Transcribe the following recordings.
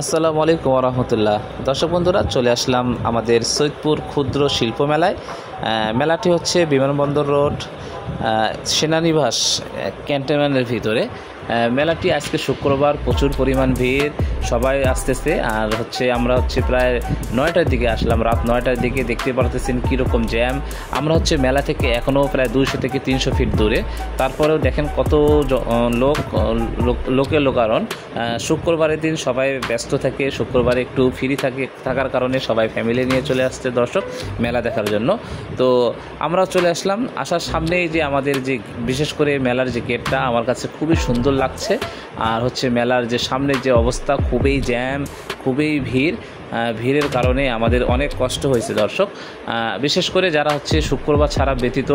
আসসালামু আলাইকুম রহমতুল্লাহ। দর্শক বন্ধুরা, চলে আসলাম আমাদের সৈয়দপুর ক্ষুদ্র শিল্প মেলায়। মেলাটি হচ্ছে বিমানবন্দর রোড, সেনানিবাস ক্যান্টনমেন্টের ভিতরে। মেলাটি আজকে শুক্রবার, প্রচুর পরিমাণ ভিড়, সবাই আসতেছে। আর আমরা প্রায় 9টার দিকে আসলাম, রাত 9টার দিকে। দেখতে পারতেছেন কীরকম জ্যাম। আমরা মেলা থেকে এখনও প্রায় 200 থেকে 300 ফিট দূরে, তারপরেও দেখেন কত লোকের লোকারণ। শুক্রবারের দিন সবাই ব্যস্ত থাকে, শুক্রবারে একটু ফ্রি থাকার কারণে সবাই ফ্যামিলি নিয়ে চলে আসছে দর্শক মেলা দেখার জন্য। তো আমরা চলে আসলাম। আসার সামনেই যে আমাদের যে বিশেষ করে মেলার যে গেটটা আমার কাছে খুবই সুন্দর লাগছে। আর মেলার যে সামনের যে অবস্থা, খুবই জ্যাম, খুবই ভিড়ের কারণে আমাদের অনেক কষ্ট হয়েছে দর্শক। বিশেষ করে যারা শুক্রবার ছাড়া ব্যতীত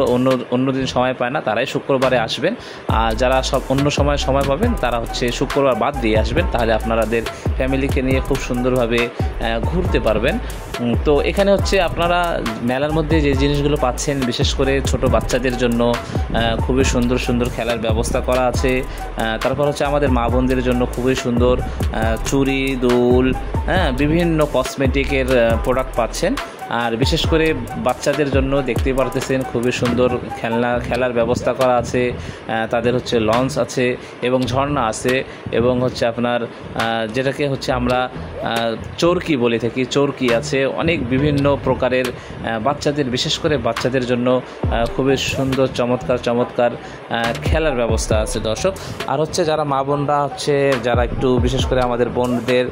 অন্য দিন সময় পায় না, তারাই শুক্রবারে আসবেন। আর যারা অন্য সময় পাবেন তারা শুক্রবার বাদ দিয়ে আসবেন, তাহলে আপনাদের ফ্যামিলিকে নিয়ে খুব সুন্দরভাবে ঘুরতে পারবেন। তো এখানে আপনারা মেলার মধ্যে যে জিনিসগুলো পাচ্ছেন, বিশেষ করে ছোট বাচ্চাদের জন্য খুবই সুন্দর সুন্দর খেলার ব্যবস্থা করা আছে। তারপর আমাদের মা বোনদের জন্য খুবই সুন্দর চুড়ি, দুল, বিভিন্ন কসমেটিকের প্রোডাক্ট পাচ্ছেন। আর বিশেষ করে বাচ্চাদের জন্য দেখতেই পারতেছেন খুবই সুন্দর খেলার ব্যবস্থা করা আছে। তাদের লঞ্চ আছে এবং ঝর্ণা আছে, এবং আপনার যেটাকে আমরা চরকি বলে থাকি, চরকি আছে। অনেক বিভিন্ন প্রকারের বাচ্চাদের, বিশেষ করে বাচ্চাদের জন্য খুবই সুন্দর চমৎকার খেলার ব্যবস্থা আছে দর্শক। আর যারা মা বোনরা যারা একটু বিশেষ করে আমাদের বোনদের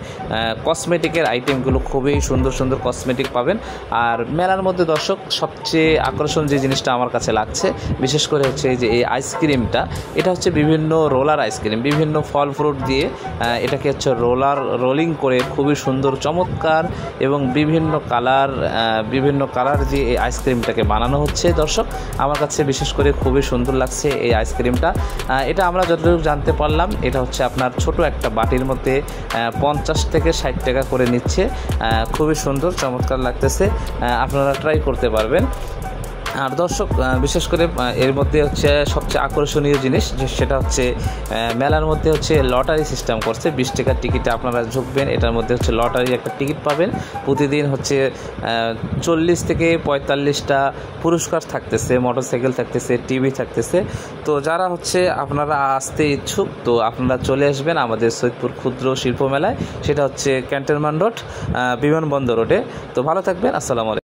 কসমেটিকের আইটেমগুলো, খুবই সুন্দর কসমেটিক পাবেন। আর মেলার মধ্যে দর্শক সবচেয়ে আকর্ষণ যে জিনিসটা আমার কাছে লাগছে, বিশেষ করে যে এই আইসক্রিমটা, এটা বিভিন্ন রোলার আইসক্রিম, বিভিন্ন ফল ফ্রুট দিয়ে এটাকে রোলিং করে খুবই সুন্দর চমৎকার এবং বিভিন্ন কালার দিয়ে এই আইসক্রিমটাকে বানানো হচ্ছে দর্শক। আমার কাছে বিশেষ করে খুবই সুন্দর লাগছে এই আইসক্রিমটা। এটা আমরা যতটুকু জানতে পারলাম, এটা আপনার ছোট একটা বাটির মধ্যে 50 থেকে 60 টাকা করে নিচ্ছে। খুবই সুন্দর চমৎকার লাগতেছে, আপনারা ট্রাই করতে পারবেন। আর দর্শক, বিশেষ করে এর মধ্যে সবচেয়ে আকর্ষণীয় জিনিস সেটা মেলার মধ্যে লটারি সিস্টেম করছে। 20 টাকার টিকিটে আপনারা ঝুঁকবেন, এটার মধ্যে লটারির একটা টিকিট পাবেন। প্রতিদিন 40 থেকে 45টা পুরস্কার থাকতেছে, মোটরসাইকেল থাকতেছে, টিভি থাকতেছে। তো যারা আপনারা আসতে ইচ্ছুক, তো আপনারা চলে আসবেন আমাদের সৈয়দপুর ক্ষুদ্র শিল্প মেলায়। সেটা ক্যান্টনমেন্ট রোড, বিমানবন্দর রোডে। তো ভালো থাকবেন। আসসালামু আলাইকুম।